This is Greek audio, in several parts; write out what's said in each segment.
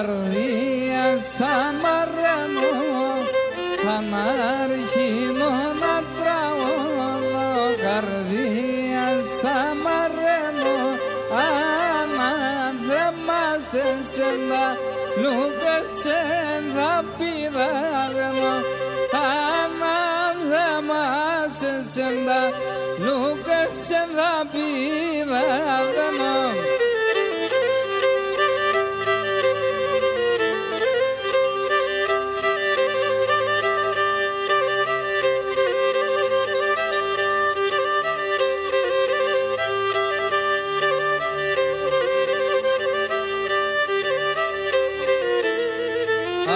καρδία στα μαραίνω, ανάρχινο να τραώνω, καρδία στα μαραίνω, ανάθεμα σε σέντα, λούκασε θα πειράγνω, ανάθεμα σε σέντα, λούκασε θα πειράγνω.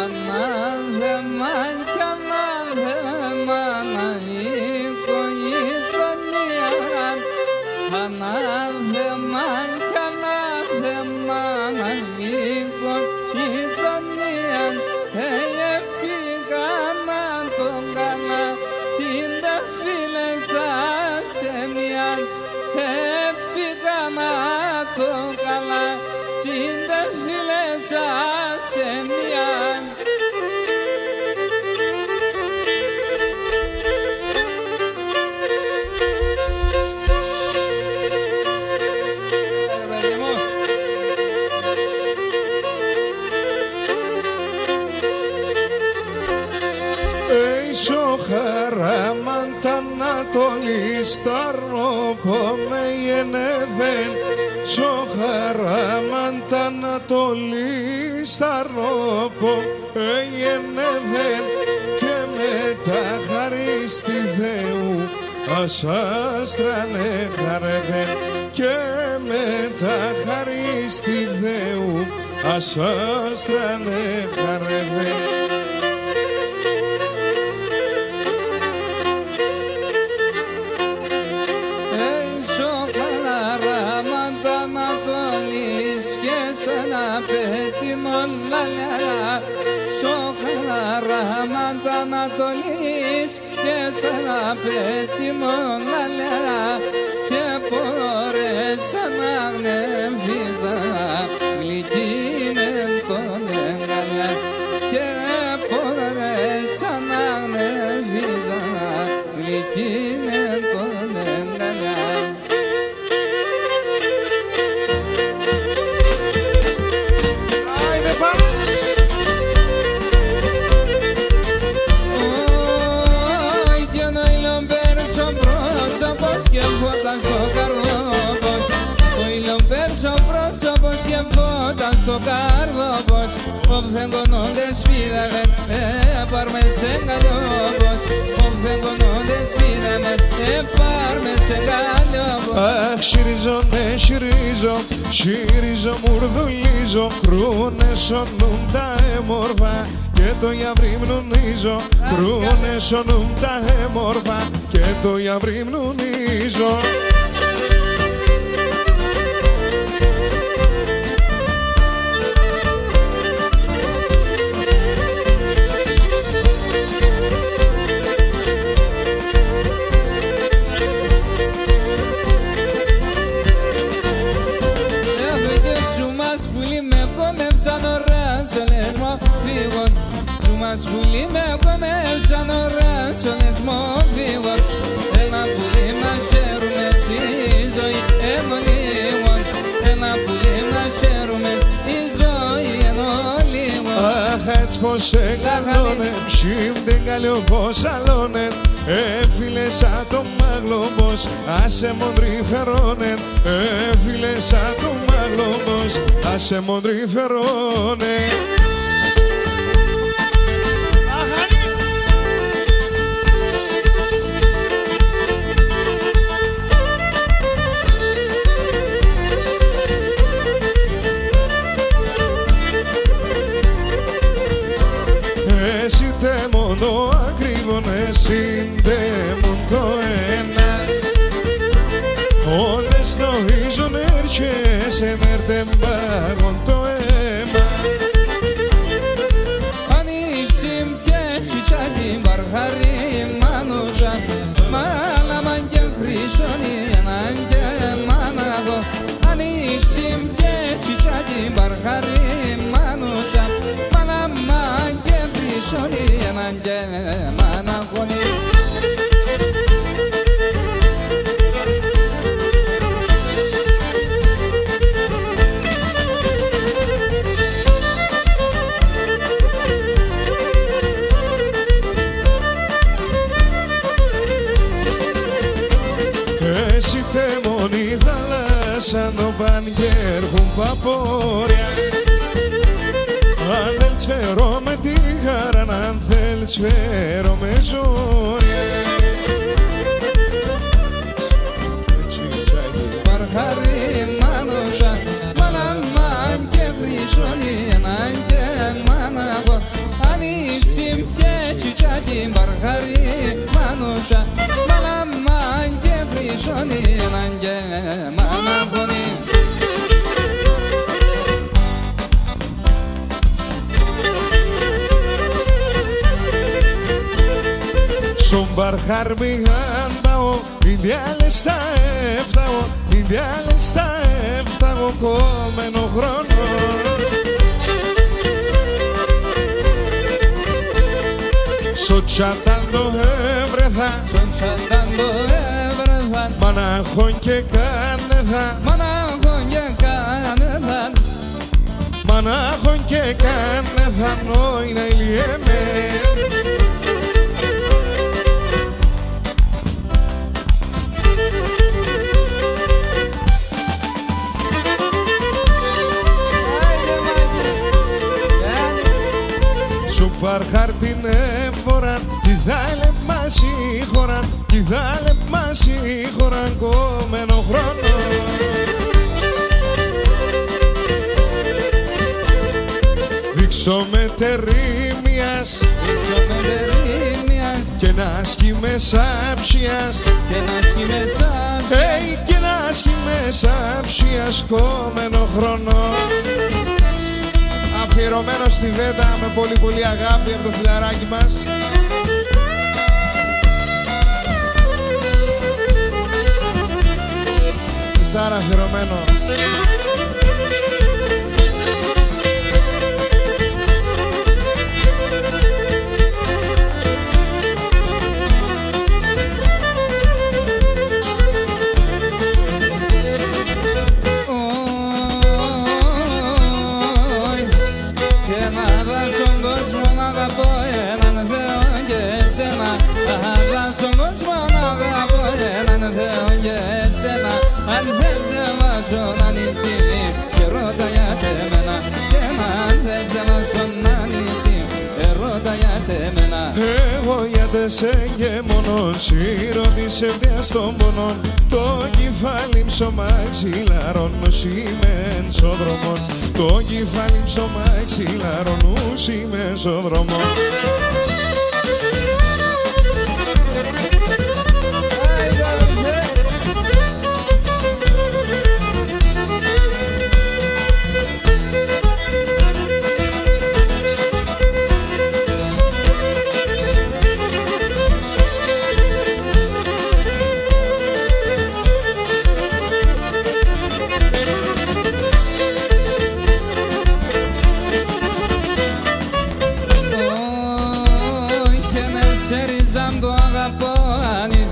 Ανάθεμα κι ανάθεμα να έχω γειτονία, ανάθεμα κι ανάθεμα να έχω γειτονία, πήγα να τον καλά, τσίντα φίλε σας σε μια, πήγα να τον καλά, τσίντα φίλε σας σε μια. Χαράμαντα Ανατολή σταρνόπο με γεννεύεν, χαράμαντα Ανατολή σταρνόπο με γεννεύεν, και μετά χαρίστη Θεού ασάστρανε χαρεύεν, και μετά χαρίστη Θεού ασάστρανε χαρεύεν. Sana petino lala, Soharamat Anatolis, sana petino lala, και πορέσανα νεφίζα, γλυκίνεν τον εγκαλιά, και πορέσανα νεφίζα, γλυκίνεν τον εγκαλιά. Και φώταν στο καρδόπος, ο ηλιοπέρσο πρόσωπος και φώταν στο καρδόπος, όφθεν κονόντες πήραμε, πάρμε σε καλλιόπος, όφθεν κονόντες πήραμε, πάρμε σε καλλιόπος. Αχ, συρίζω, ναι, συρίζω, μουρδουλίζω, κρούνε σωνούν τα έμορφα και το γιαβρίμνουνίζω, κρούνε σωνούν τα έμορφα και το γιαβρίμνουνίζω. Μας πουλί με κονεύσαν οράσονες μοβίβον, ένα πουλί να χαίρουμε στη ζωή ενώ λίγον, ένα πουλί να χαίρουμε στη ζωή ενώ λίγον. Αχ, έτσι πως εγκαλώνε, ψήμ δεν καλιό πως αλώνε, έφυλε σαν το μάγλωμπος, άσε μοντρή φερώνε, έφυλε σαν το μάγλωμπος, άσε μοντρή φερώνε. Μόνο ακρίβωνε συντέμουν το ένα, όλες νοίζουν έρχεσαι νέρτεν πάγον το αίμα. Ανήσιμ και σιτσάκι μπαρχαρί μάνουσα, μάλαμαν και χρυσόνι έναν και μάναγο. Ανήσιμ και σιτσάκι μπαρχαρί μάνουσα, χρυσώνει έναν και μ' αναγωνεί. Εσύ τεμονή θάλασσα το παν και έρχουν παπόρια. Αν θέλεις φέρω με τη χαρά, αν θέλεις φέρω με ζόρια. Παρχάρι μάνωσα, μάναμαν και χρυσώνει έναν και μάναγω. Ανήψιμ και τσιτσάκι, παρχάρι μάνωσα, μάναμαν και χρυσώνει έναν και μάναγωνει. Στον Παρχάρ μηγάν πάω, ιδιάλες στα έφταγω, ιδιάλες στα έφταγω κόμενο χρόνο. Στο τσάταν το έβρεθα, Στον τσάταν το έβρεθαν, μανάχον και κάνεθα, μανάχον και κάνεθαν, μανάχον και κάνεθα, νόη να ηλιέμαι. Σου Παρχάρ την έμβοραν, κι δάλε μας η χωραν, κι δάλε μας η χωραν κόμενο χρόνο. Δείξω με τερίμιας, δείξω με τερίμιας, και να σκει μέσα ψιας, και να σκει μέσα ψιας, και να σκει μέσα ψιας κόμενο χρόνο. Αφιερωμένο στη Βέτα με πολύ πολύ αγάπη από το φιλαράκι μας. Ιστάρα αφιερωμένο. Στον κόσμο να αγαπώ έναν Θεό και εσένα. Αν θες να βάζω να νυχτεί και ρώτα για τεμένα. Και αν θες να βάζω να νυχτεί και ρώτα για τεμένα. Εγώ για τεσέ και μόνος ηρωδής ευθείας των πονών. Το κεφάλι ψωμά ξυλαρών σήμεν στο δρόμο. Το κεφάλι ψωμά ξυλαρών σήμεν στο δρόμο.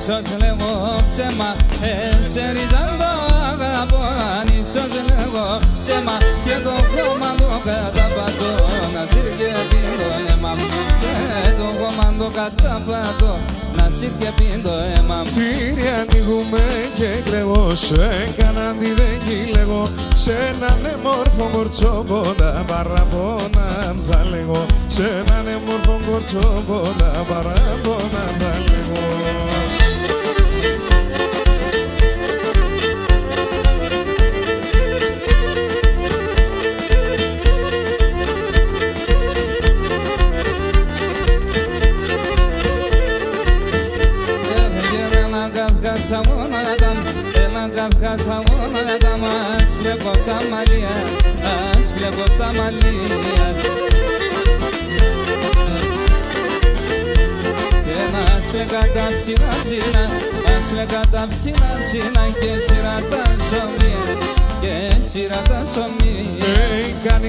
Ίσως λέγω ψέμα, σε ρίζαν το αγαπώ. Αν ίσως λέγω ψέμα και το χώμα το καταπατώ. Να σύρκεπει το αίμα μου και το χώμα το καταπατώ. Να σύρκεπει το αίμα μου. Τύρι ανοίγουμε και κλαίγω, σε έκανα τι δεν κυλέγω. Σε έναν εμόρφο κορτσόποντα παραπονά θα λέγω. Σε έναν εμόρφο κορτσόποντα παραπονά θα λέγω. Ένα καύχασα μόνο τα μας βλέπω τα μαλλιάς, ας βλέπω τα μαλλιάς. Και να σφέγα τα ψηλά ψηλά, ας φλέγα τα ψηλά ψηλά και σειρά τα σωμία, και σειρά τα σωμία. Κάνει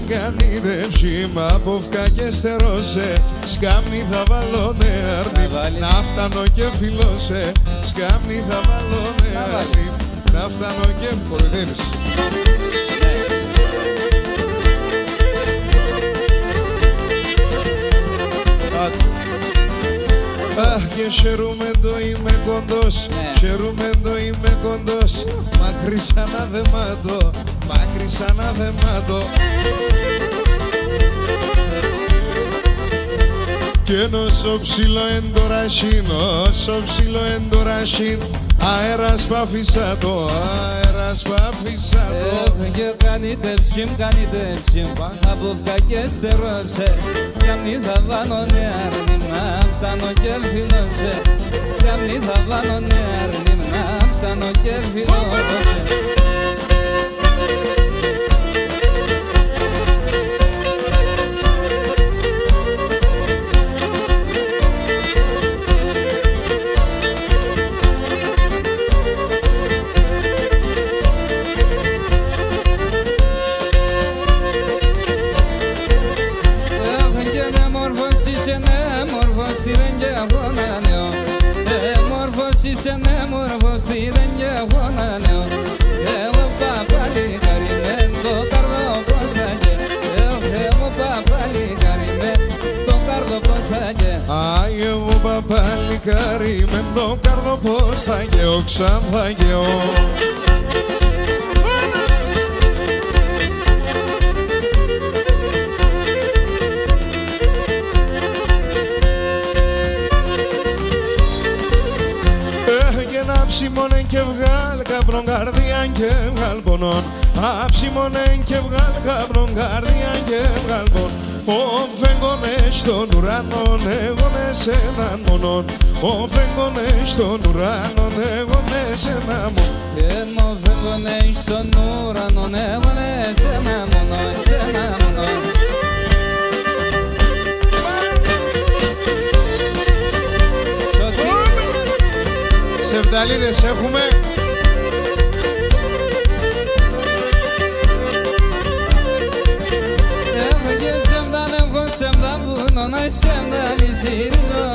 Κάνετε ψημ, απόφκα και στερώσε. Σκάμνη θα βάλω νεαρνή, να φτάνω και φιλώσε. Σκάμνη θα βάλω νεαρνή, να φτάνω και κοροϊδεύεις. Αχ, και χαιρούμεντο είμαι κοντός, χαιρούμεντο είμαι κοντός. Μακρύ σαν αδεμάτο, μακρύ σαν αδεμάτο. Κι όσο ψηλό εντορασίν, όσο ψηλό εντορασίν, αέρας παφίσα το, αέρας παφίσα το. Και κάνετε ψημ, απόφκα και στερώσε. Σκάμνη θα βάλω νεαρνή, να φτάνω και φιλώσε. Σκάμνη θα βάλω νεαρνή, να φτάνω και φιλώσε. Είσαι νέμορφος, τι δεν και εγώ να λέω. Εγώ παπάλι καριμέν, το καρδό πως θα γε. Εγώ παπάλι καριμέν, το καρδό πως θα γε. Εγώ παπάλι καριμέν, το καρδό πως θα γε. Ξαν θα γεω. Άψιμονεν και βγάλ καπρον καρδίαν και βγάλ πονών. Άψιμονεν και βγάλ καπρον καρδίαν και βγάλ πονών. Ο φέγγονες στον ουρανόν, εγώ με σέναν μονόν. Ο φέγγονες στον ουρανόν, εγώ με σέναν μονόν. Ο φέγγονες στον ουρανόν, εγώ με σέναν μονόν, σέναν μονόν. Σεβδαλίδες έχουμε. Έχω και σεβδαν, έχω σεβδαν βουνό να σεβδαλιζήριζω.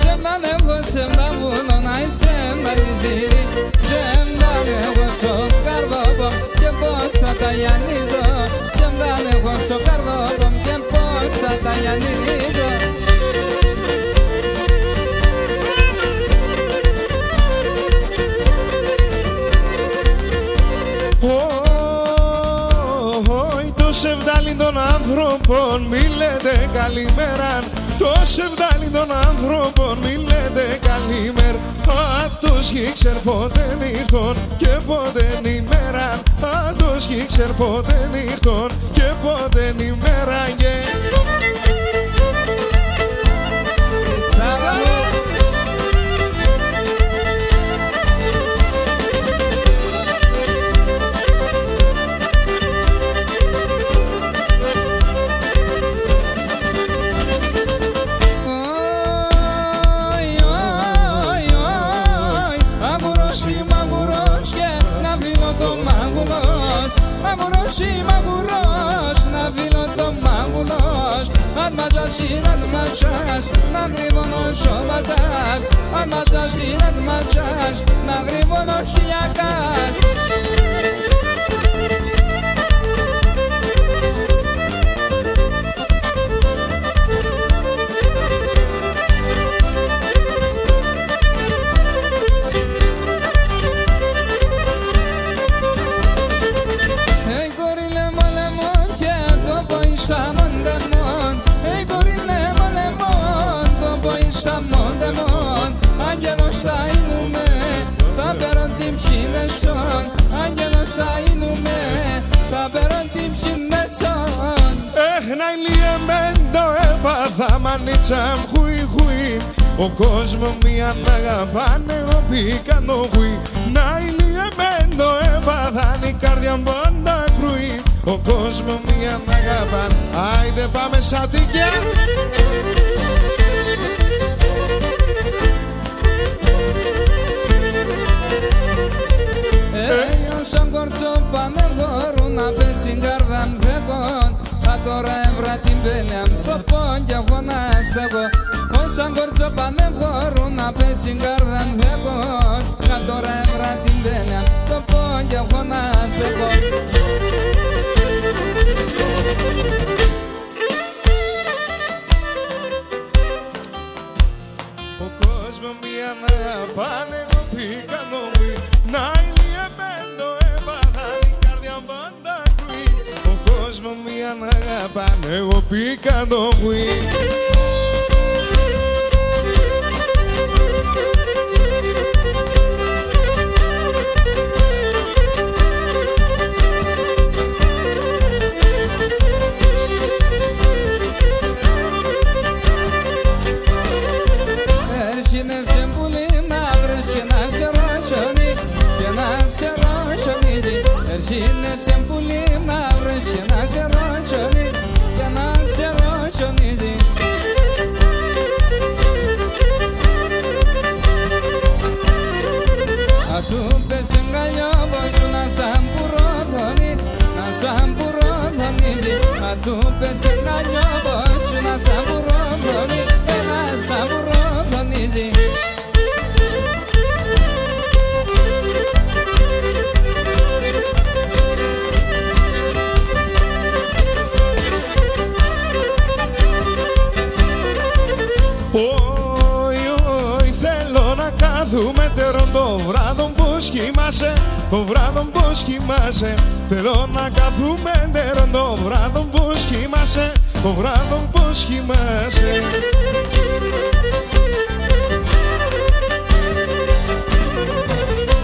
Σεβδαν, έχω σεβδαν βουνό να σεβδαλιζήρι. Σεβδαν, έχω στο καρδόπομ και πώς θα τα γιαννίζω. Σεβδαν, έχω στο καρδόπομ και πώς θα τα γιαννίζω. Το σεβδάλι των άνθρωπων μη λέτε καλημέρα. Το σεβδάλι των άνθρωπων μη λέτε καλημέρα. Άτος γήξερ πότε νύχτον και πότε νημέρα. Άτος γήξερ πότε νύχτον και πότε νημέρα. Να γρήγονος ο μπατζάς, αν μπατζάς είναι ματσάς, να γρήγονος ιακάς. Άγγελος θα είνουμε, θα παίρνω την ψινεσόν. Άγγελος θα είνουμε, θα παίρνω την ψινεσόν. Έχνα ηλιεμέντο έπαθα μανίτσα χουι χουι. Ο κόσμος μία να αγαπάνε, ο πήκαν το χουι. Να ηλιεμέντο έπαθαν η καρδιά μπόντα κρουι. Ο κόσμος μία να αγαπάνε. Άιντε πάμε σατικιά. Όσον κορτσό πάνε χωρούν να πέσει καρδάν δεκόν. Α τώρα έβρα την πέλια μου το πόν κι εγώ να στεγώ. Όσον κορτσό πάνε χωρούν να πέσει καρδάν δεκόν. Α τώρα έβρα την πέλια μου το πόν κι εγώ να στεγώ. Ο κόσμος μία να πάνε εγώ πήγα νόμι. Να ηλιεμένο έπαθαν η καρδιά πάντα κρουί. Ο κόσμος μία να πάνε εγώ πήγα νόμι. Έρχινε σε πουλί να βρεις και να ξερότσονει και να ξερότσονίζει. Α του πες εγκαλιό πως σου να σαν πουροθονεί, να σαν πουροθονίζει. Α του πες εγκαλιό πως σου να σαν πουροθονεί, να σαν πουροθονίζει. Δούμε τερόν το βράδο πως κοιμάσαι, το βράδο πως κοιμάσαι. Θέλω να καθούμε τερόν το βράδο πως κοιμάσαι, το βράδο πως κοιμάσαι.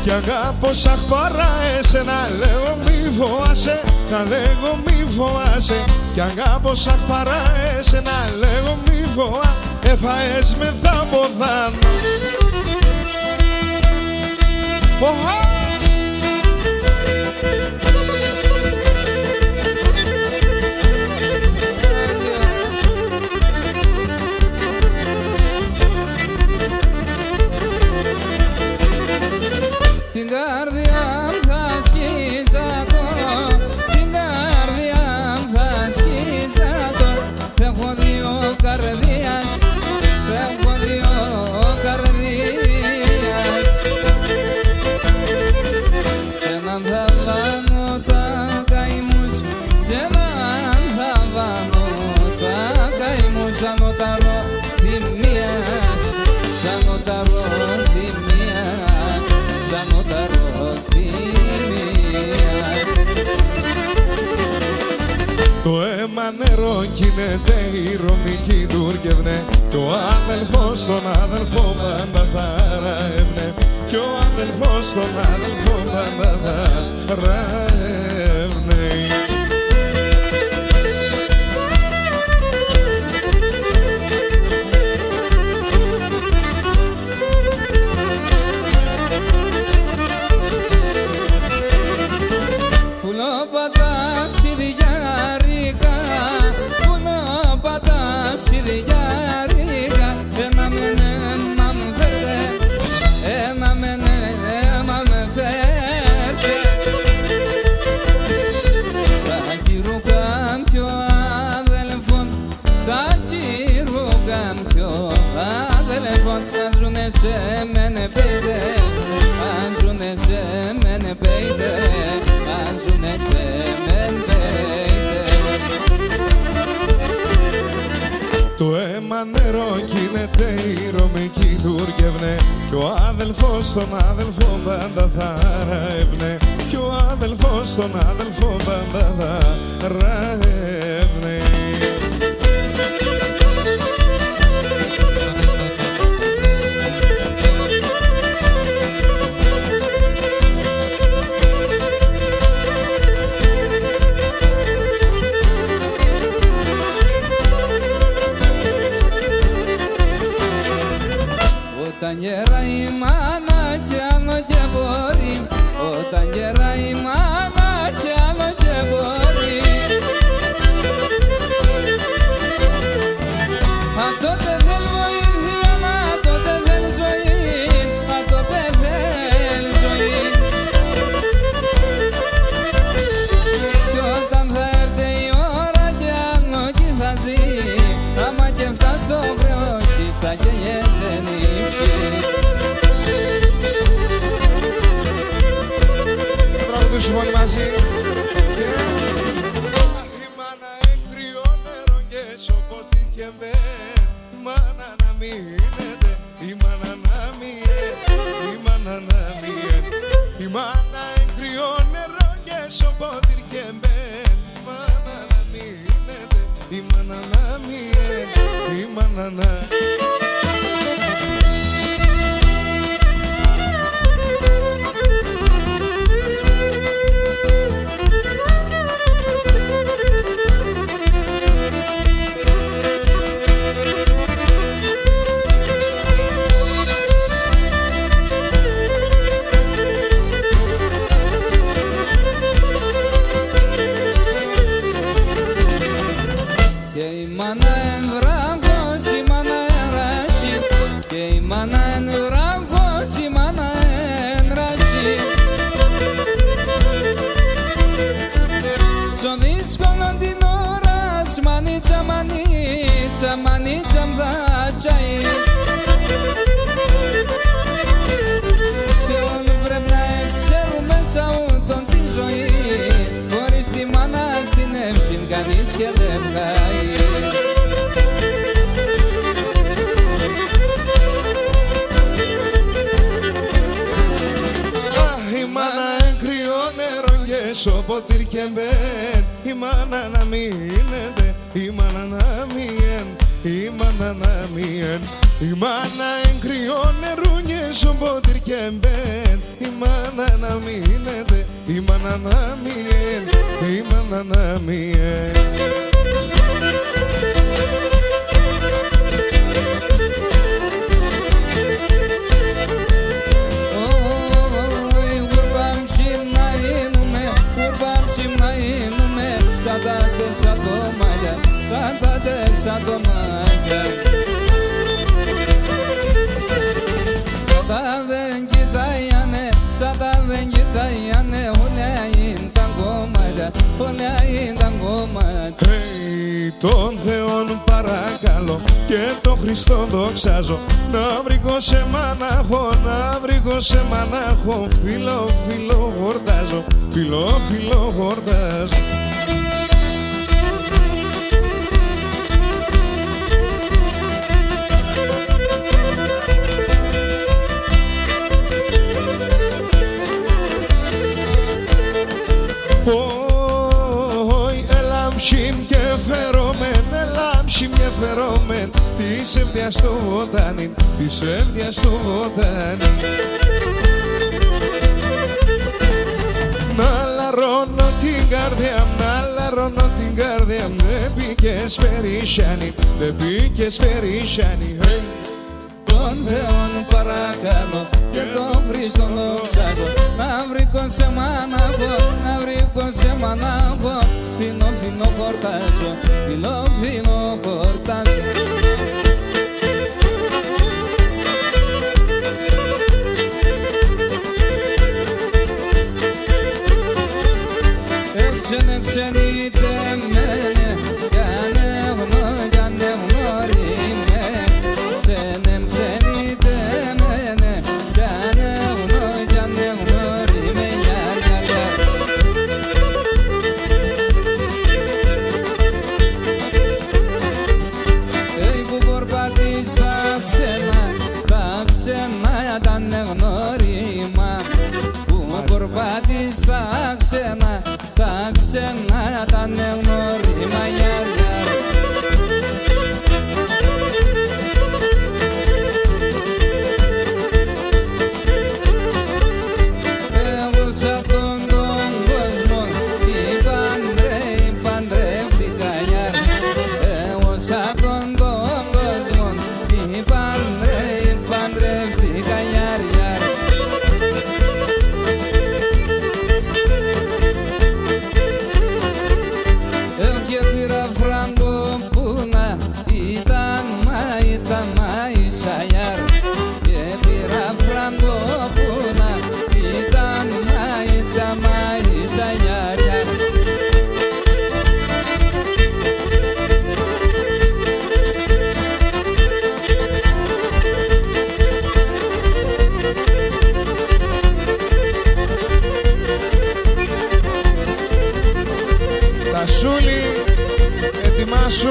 Κι αγάπω αχ παρά εσένα λέγω μη φοβάσαι, να λέγω μη φοβάσαι. Κι αγάπω αχ παρά εσένα λέγω μη φοβάσαι. Έφαες με θα ποδάνω. Την καρδιά θα σκίσατο, την καρδιά θα σκίσατο. Θα έχω δύο καρδίας, θα έχω δύο καρδίας. Σ' έναν θα βάνω τα καημούς, σ' έναν θα βάνω τα καημούς. Σαν οταρό θυμίας, σαν οταρό θυμίας, σαν οταρό θυμίας. Το αίμα νερό κινείται, η Ρωμική τουρκευνέ. Κι ο αδελφός τον αδελφό πάντα θα ραεύνε. Κι ο αδελφός τον αδελφό πάντα θα ραεύνε. Σε μενε πέιτε, αν ζουνε σε μενε πέιτε, αν ζουνε σε μενε πέιτε. Το αίμα νερό κινείται, η Ρωμική τουρκευνέ. Κι ο αδελφός τον αδελφό πάντα θα ραεύνε. Κι ο αδελφός τον αδελφό πάντα θα ραεύνε. Όταν γεράει η μάνα κι άλλο και μπορεί, όταν γεράει η μάνα κι άλλο και μπορεί. Αν τότε θέλει βοήθεια, αν τότε θέλει ζωή, αν τότε θέλει ζωή. ευχές. Θα τραγουδήσουμε όλοι μαζί. Η μάνα έγκυο νερό και σοποτή και μπεν. Η μάνα να μείνετε, η μάνα να μείνε, η μάνα να μείνε. Η μάνα έγκυο νερό και σοποτή και μπεν. Η μάνα να μείνετε, η μάνα να μείνε, η μάνα να. Manitza mdachais Και όλο πρέπει να ξέρουμε σαν τον τη ζωή Χωρίς τη μάνα στην εύση κανείς και δεν βγάει. Η μάνα έγκυο νερό και σοποτήρ και μπεν. Η μάνα να μείνετε, η μάνα να μείνεν, η μάνα να μείνεν. Η μάνα έγκυο νερό και σοποτήρ και μπεν. Η μάνα να μείνετε, η μάνα να μείνεν, η μάνα να μείνεν. Σαν το μάτια Σαν τα δεν κοιτάγιανε, σαν τα δεν κοιτάγιανε Όλα είναι τα κομμάτια, όλα είναι τα κομμάτια. Τον Θεόν παρακαλώ και τον Χριστό δοξάζω. Να βρήκω σε μανάχο, να βρήκω σε μανάχο. Φίλο, φίλο χορτάζω, φίλο, φίλο χορτάζω. Και φερόμεν της εύδιας στο βοτάνιν, της εύδιας στο βοτάνιν. Να λαρώνω την καρδιά μου, να λαρώνω την καρδιά μου. Δεν πήγες περίσσιανη, δεν πήγες περίσσιανη. Τον Θεόν παρακαλώ και τον Χριστό δοξάζω. Να βρήκω σε μανάχο, να βρήκω σε μανάχο. Φίλο, φίλο χορτάζω, φίλο, φίλο χορτάζω. Έξενε ξενείτε μένε, κάνε γνωρίμαι. Ξενε ξενείτε μένε, κάνε γνωρίμαι. Που πορπάτης στα ξένα ήταν γνωρίμα. Που πορπάτης στα ξένα ήταν γνωρίμα. Εγώ σαν τον κόσμο παντρεύτηκα γιάρ. Εγώ σαν τον κόσμο παντρεύτηκα γιάρ. Και πήρα φράγκο που να ήταν μάισα γιάρ. Και πήρα φράγκο που να ήταν μάισα γιάρ. Σούλη, ετοιμάσου.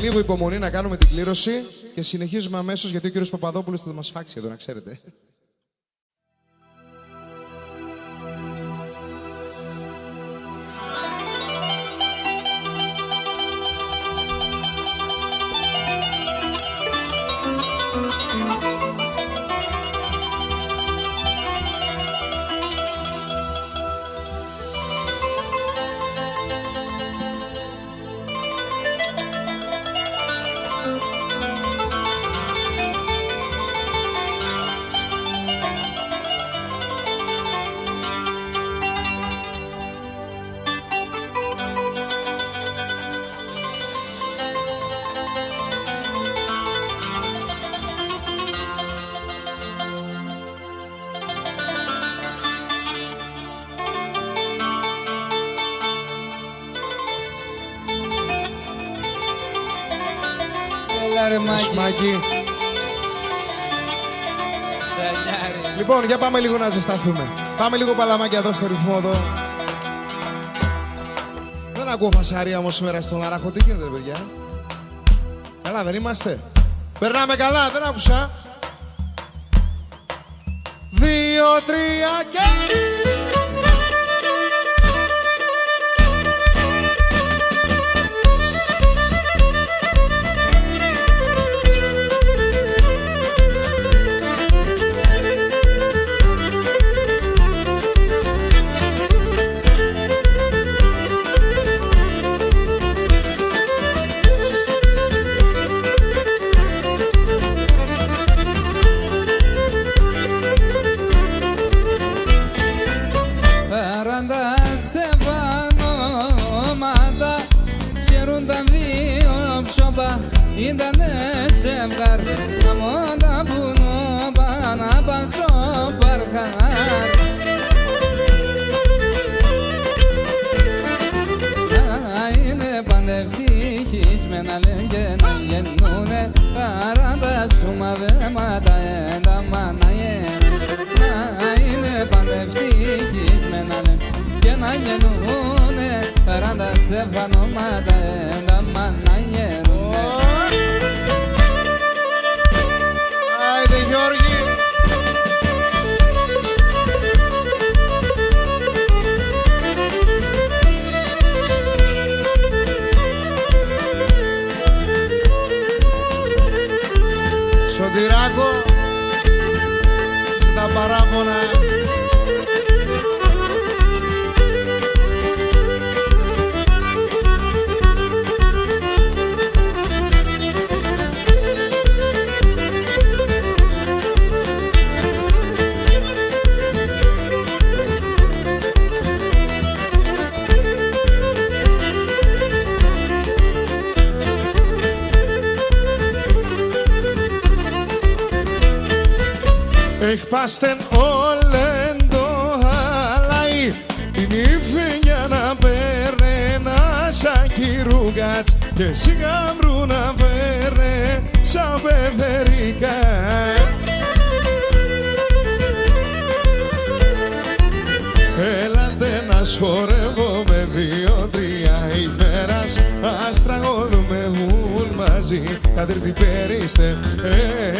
Λίγο υπομονή να κάνουμε την κλήρωση και συνεχίζουμε αμέσως, γιατί ο κύριος Παπαδόπουλος θα μας φάξει εδώ, να ξέρετε. Μάκη. Λοιπόν, για πάμε λίγο να ζεσταθούμε. Πάμε λίγο παλαμάκια εδώ στο ρυθμό εδώ. Δεν ακούω φασαρία όμως σήμερα στον Αράχο. Τι γίνεται, παιδιά? Καλά δεν είμαστε? Περνάμε καλά, δεν άκουσα. 2, 3 και... Ήτανε σεβγάρ, αμόντα πουνό πάνω πασό παρχάρ. Να είναι παντευτυχισμένα λένε και να γεννούνε, παράντα σου μαδέματα ένταμα να γίνουν. Να είναι παντευτυχισμένα λένε και να γεννούνε, παράντα στεφανόματα ένταμα να γίνουν. Άιντε Γιώργη! Σωτηράκο, στα παράπονα. Εκπάστεν όλεν το χαλάι, την ύφη για να παίρνε ένα σάκι ρούγκατς και σιγάμρου να παίρνε σαν πεδερικά. Έλατε να σχορεύω με 2-3 ημέρας, ας τραγωδούμε ούλ μαζί, κατριτή περίστε.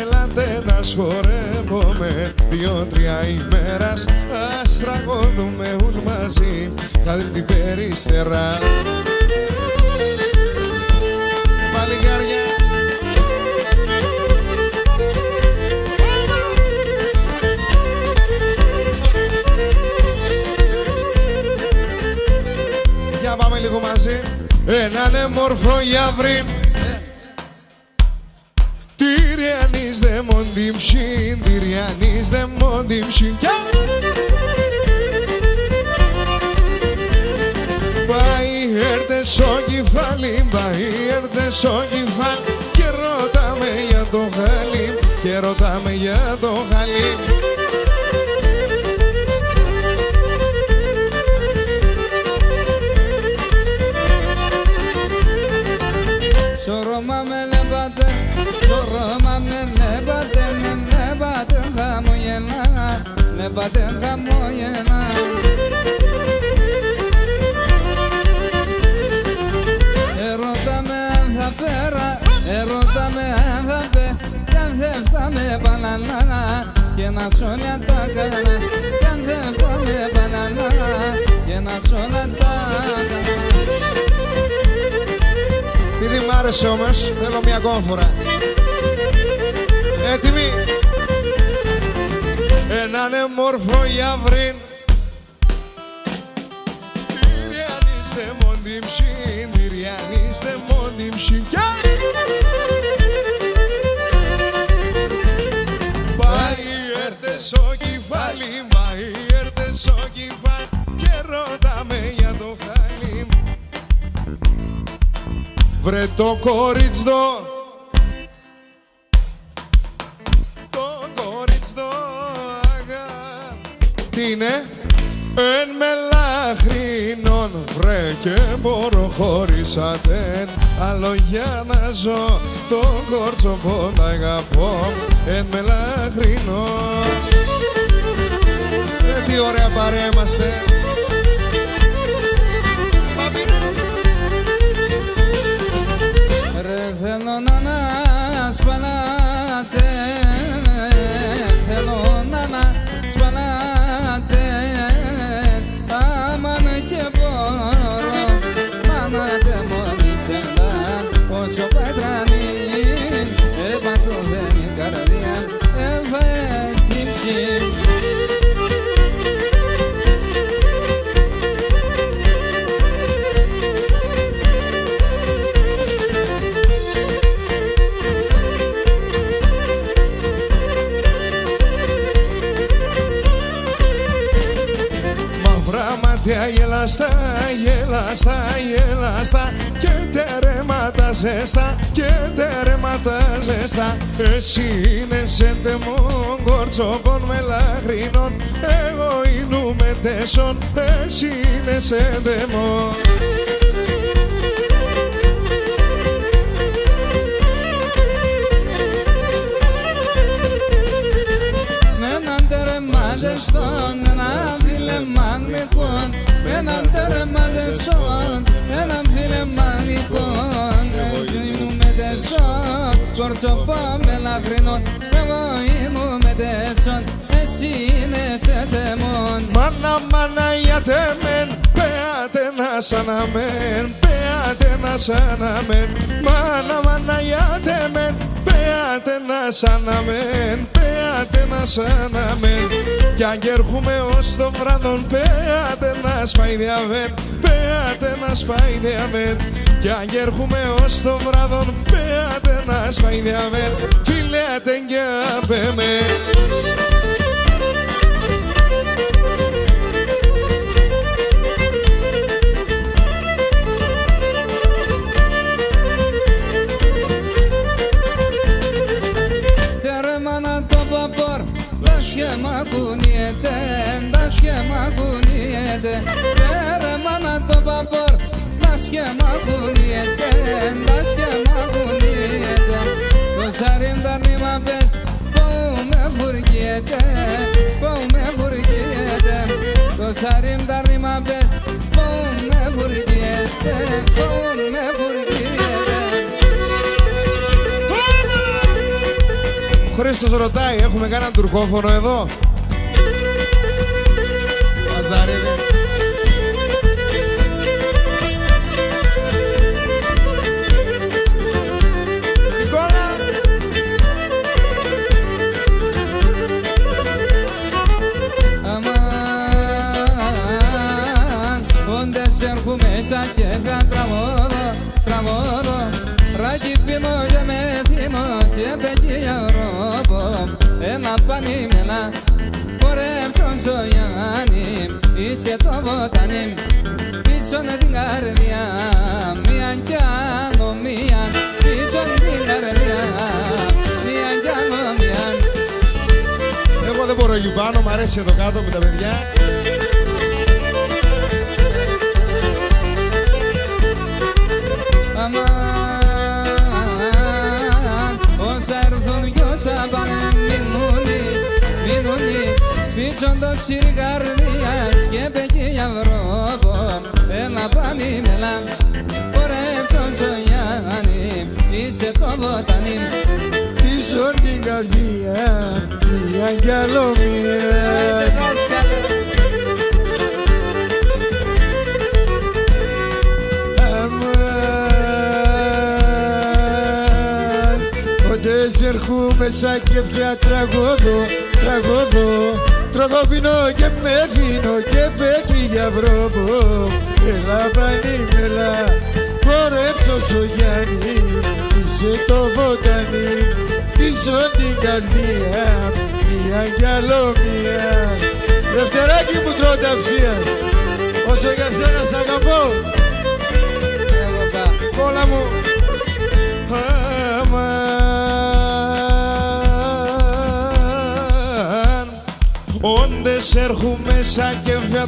Έλατε να μας χορεύουμε 2-3 ημέρας, ας τραγωδούμε όλοι μαζί τα τρίτη περίστερα. Παλικάρια. Για πάμε λίγο μαζί. Έναν μορφό γιαβρίν Τυριανής δε μοντιμψιν, Τυριανής δε μοντιμψιν. Πάει έρτε στο κεφάλι, πάει έρτε στο κεφάλι και ρωτάμε για το χαλί, και ρωτάμε για το χαλί. Soroma me lebate, soroma me lebate, me lebate hamoyena, lebate hamoyena. Erota me anthapera, erota me anthape, kan hefta me banana, και να σ' όλα τα καλά, kan hefta me banana, και να σ' όλα τα καλά. Επειδή μ' άρεσε όμως, θέλω μια ακόμα φορά. Έτοιμοι. Έναν μορφό γιαβρίν Τυριανής δε μοντιμψιν, Τυριανής δε μοντιμψιν. Πάει έρτε στο κεφάλι, πάει έρτε στο κεφάλι και ρωτάμε για το χαλί. Βρε το κορίτσδο, το κορίτσδο τι είναι? Εν μελαχρινών βρε και μπορώ χωρίσατε άλλο για να ζω το κόρτσο πόντα αγαπώ εν μελαχρινών. Τι ωραία παρέα είμαστε. Ρε θέλω να σπανάτε, θέλω να σπανάτε, άμαν και μπορώ, μάνατε μόνοι σένα, όσο πατρανή, επαντωμένη καρδιά, ευαίσθηση. Γελαστά, γελαστά, γελαστά και τερέματα ζεστά, και τερέματα ζεστά. Εσύ είναι σε τεμόν κορτσοπών μελαχρινών, εγώ είναι τέσσον, εσύ είναι σε τεμόν. Με έναν τερεμά ζεστόν, ένα φίλεμα γλυκόν, με έναν τερεμά ζεστόν, έναν φίλεμα γλυκόν. Εγώ είμαι τέσσον, κορτσοπό μελαχρινών, εγώ είμαι τέσσον, εσύ είναι σε τεμόν. Μάνα, μάνα για τεμέν, πέατε να σαναμέν, πέατε να σαναμέν. Μάνα, μάνα για τεμέν, πέατε να σαναμέν, πέατε να σαναμέν. Κι αν κι έρχομαι ως το βράδον, πέατε να σπαϊδιαβέν, πέατε να σπαϊδιαβέν. Κι αν κι έρχομαι ως το βράδον, πέατε να σπαϊδιαβέν, φιλέατε κι απέμε. Σχέμα κουνιέται, τα σχέμα κουνιέται, ρεμάνα το παπόρ, τα σχέμα κουνιέται, τα σχέμα κουνιέται. Το σαρίνταρ νήμα πες, που με φουργιέται, που με φουργιέται. Το σαρίνταρ νήμα πες, που με φουργιέται, που με φουργιέται. Χρήστος ρωτάει, έχουμε κανέναν τουρκόφωνο εδώ? Αζδαρίδη. Νικόλα. Αμάν, όντες έρχομαι σαν και θα τραγωδώ Ράκι πίνω και μεθύνω και πεκία ρόμπο Ένα πανίμελα χορέψω ζωιάνι Είσαι το βοτάνι πίσω την καρδιά Μίαν κι άλλο μίαν πίσω την καρδιά Μίαν κι άλλο μίαν. Εγώ δεν μπορώ εκεί πάνω, μ' αρέσει εδώ κάτω με τα παιδιά. Αμάν, όσα έρθουν κι όσα πάνε μείνουνεις πίσω το σύρι καρδιάς και πεκία βρόβο Έλα πανίμελα, χορέψω ζωιάνι, είσαι το βοτάνι πίσω την καρδιά, μία κι άλλο μία. Αμάν, όντες έρχομαι σαν κεφιά τραγωδώ Τρογοπινώ και με δίνω και πέκει για βρόμπο Έλα πανίμελα, χορέψω Γιάννη Είσαι το βοτάνι, πίσω την καρδιά Μία κι άλλο μία. Δευτεράκι μου τρώω ταυσίας, όσο για σένα σ' αγαπώ. Κόλλα μου. Αμάν, όντες έρχομαι σαν κέφια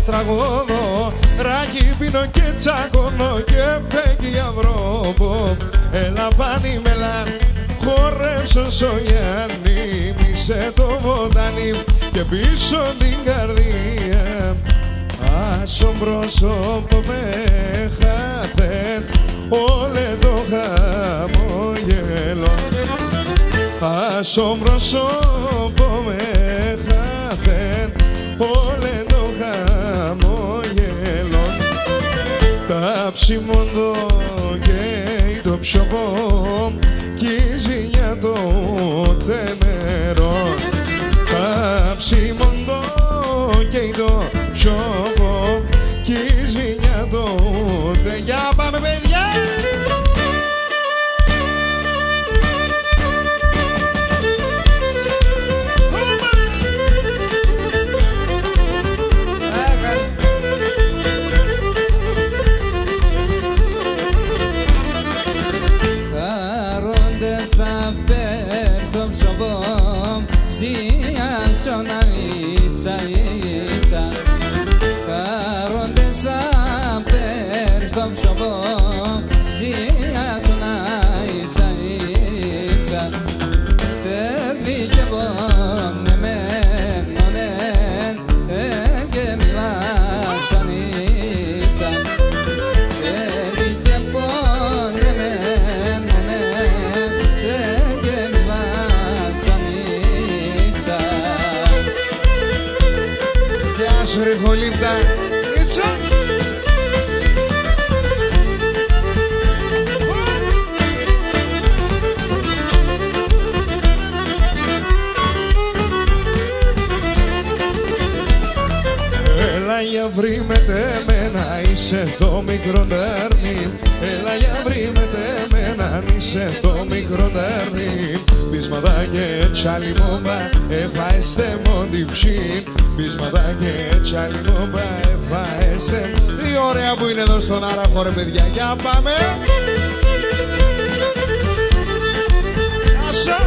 τραγωδώ Ράκι πίνω και τσακώνω και πέγγια βρόμπο Έλα πανίμελα, χορέψω Γιάννη Μισέ το βοτάνι και πίσω την καρδία Άσο πρόσωπο με χάθεν όλε το χαμόγελο Άσο πρόσωπο με χάθεν όλε το χαμόγελο Τα ψημόντο και το ψωπό κι η σβήνια το τεμερό Τα ψημόντο και το ψωπό κι η σβήνια το τεμερό Για πάμε παιδιά! Ζιάσονα ίσα ίσα Χαρόντες θα πέρ στο ψωμό Ζιάσονα ίσα ίσα Τέλει και πονεμένον και μιλάσαν ίσα Τέλει και πονεμένον και μιλάσαν ίσα Γεια σου ρε Χολίπτα, Ίτσα! Έλα για βρει με τεμένα, είσαι το μικρό τέρνη Έλα για βρει με τεμένα, είσαι το μικρό τέρνη Πείσματα και τσαλιμόμπα, εφάεστε μοντιψίν Πείσματα και τσαλιμόμπα, εφάεστε Τι ωραία που είναι εδώ στον Άραχο ρε παιδιά, για πάμε! Άσα!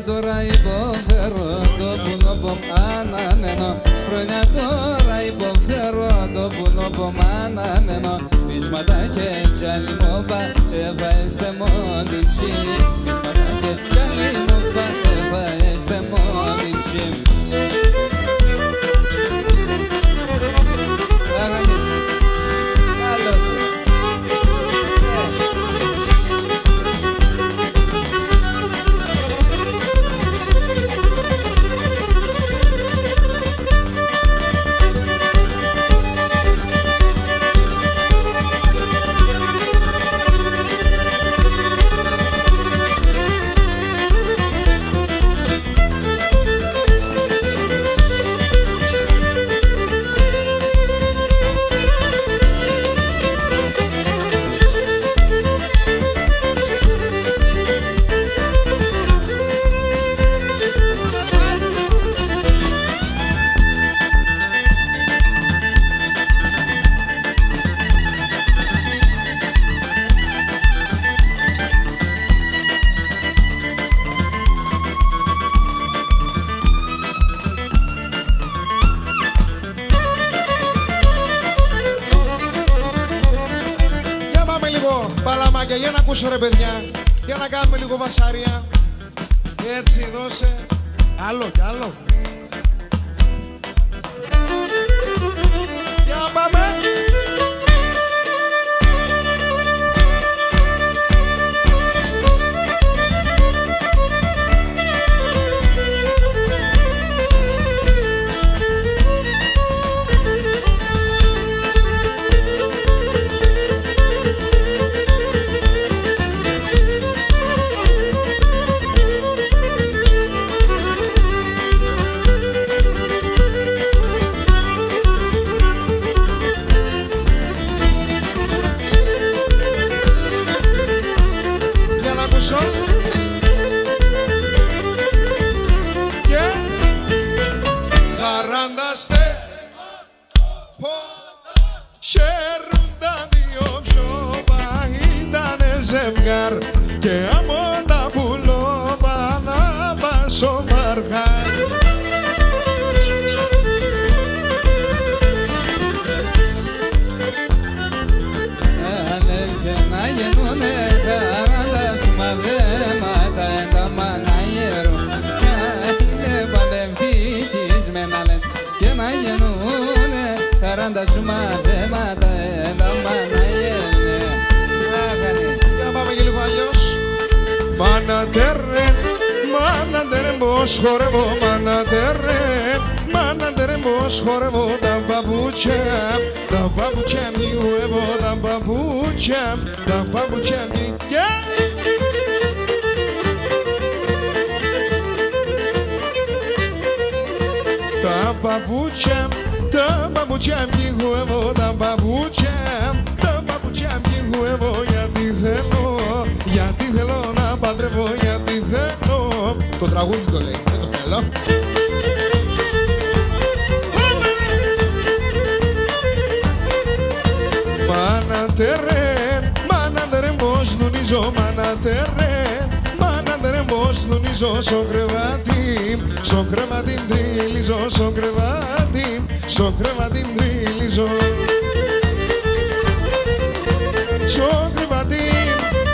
Τώρα υποφέρω το πουνόπο αναμένω Χρόνια τώρα υποφέρω το πουνόπο αναμένω Πείσματα και τσαλιμόπα εφάεστε μοντιψί Πείσματα και τσαλιμόπα εφάεστε λίγο παλαμάκια, για να ακούσω ρε παιδιά. Για να κάνουμε λίγο βασαρία. Έτσι δώσε. Άλλο κι άλλο. Για πάμε. Και χαράνταστε χαίρονταν δύο ψώπα, ήτανε ζευγάρ και αμόντα πουλώπα να πάσω μαρχάρ. Να γεννούνε χαράντας μαδέματα ένταμα να γέρουν και είναι παντευτυχισμένα λες και να γεννούνε χαράντας μαδέματα ένταμα να γέρουν. Για πάμε και λίγο αλλιώς. Μάνατερεν, μάνατερεν πως χορεύω, μάνατερεν, μάνατερεν πως χορεύω τα παπούτσια, τα παπούτσια μοιούευω, τα παπούτσια, τα παπούτσια μοιούευω. Τα παπούτσια, τα παπούτσια μοιούευω, τα παπούτσια, τα παπούτσια μοιούευω, γιατί θέλω να παντρεύω, γιατί θέλω. Το τραγούδι το λέει, δεν το θέλω. Μάνατερεν, μάνατερεν πως δουνίζω, μάνατερεν, μάνατερεν πως δουνίζω, στο κρεβάτι τριλίζω, στο κρεβάτι τριλίζω.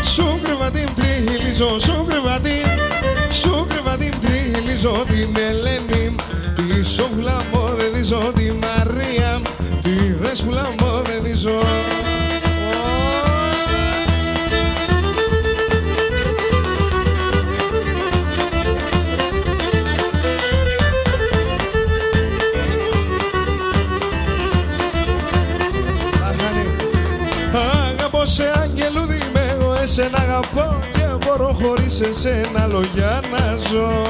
Στο κρεβάτι τριλίζω, στο κρεβάτι τριλίζω την Ελένη, τη Σόφουλα μου βεδίζω, τη Μαρία, τη Δέσπουλα μου βεδίζω. Αγαπώ σε αγγελούδι με εγώ, εσένα αγαπώ και μπορώ χωρίς εσένα άλλο για να ζω.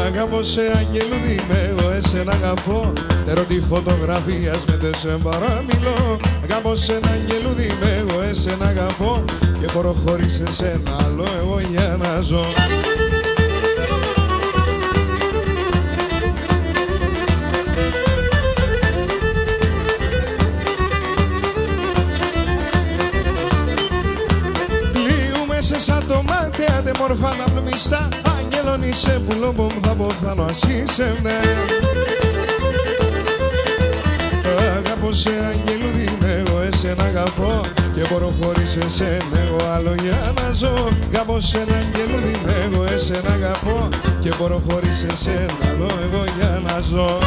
Αγαπώ σε αγγελούδι με εγώ, εσένα αγαπώ, τερώ τη φωτογραφίας με τε σε παραμιλώ. Αγαπώ σε αγγελούδι με εγώ, εσένα αγαπώ και μπορώ χωρίς εσένα άλλο εγώ για να ζω. Σαν το μάτι, άντε μορφά τα πλουμιστά, αγγέλων είσαι πουλόμπομ, θα ποθάνω ας είσαι ναι. Αγαπώ σε αγγελούδι με εγώ, εσένα αγαπώ και μπορώ χωρίς εσένα εγώ άλλο για να ζω. Αγαπώ σε αγγελούδι με εγώ, εσένα αγαπώ και μπορώ χωρίς εσένα άλλο εγώ για να ζω.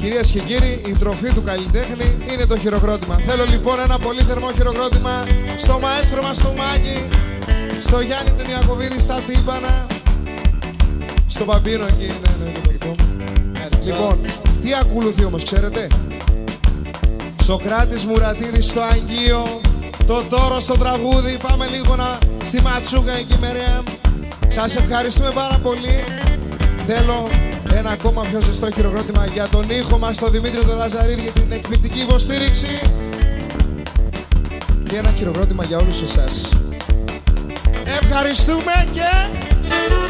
Κυρίες και κύριοι, η τροφή του καλλιτέχνη είναι το χειροκρότημα. Θέλω λοιπόν ένα πολύ θερμό χειροκρότημα στο μαέστρο μας το Μάκη, στο Γιάννη τον Ιακωβίδη στα τύμπανα, στο Παμπίνο εκεί. Λοιπόν, τι ακολουθεί όμως, ξέρετε? Σοκράτης Μουρατίδης στο Αγίο, το Τόρο στο τραγούδι. Πάμε λίγο στη Ματσούκα εκεί μεριά. Σας ευχαριστούμε πάρα πολύ. Θέλω ένα ακόμα πιο ζεστό χειροκρότημα για τον ήχο μας, τον Δημήτρη τον Λαζαρίδη, για την εκπληκτική υποστήριξη. Και ένα χειροκρότημα για όλους εσάς. Ευχαριστούμε και...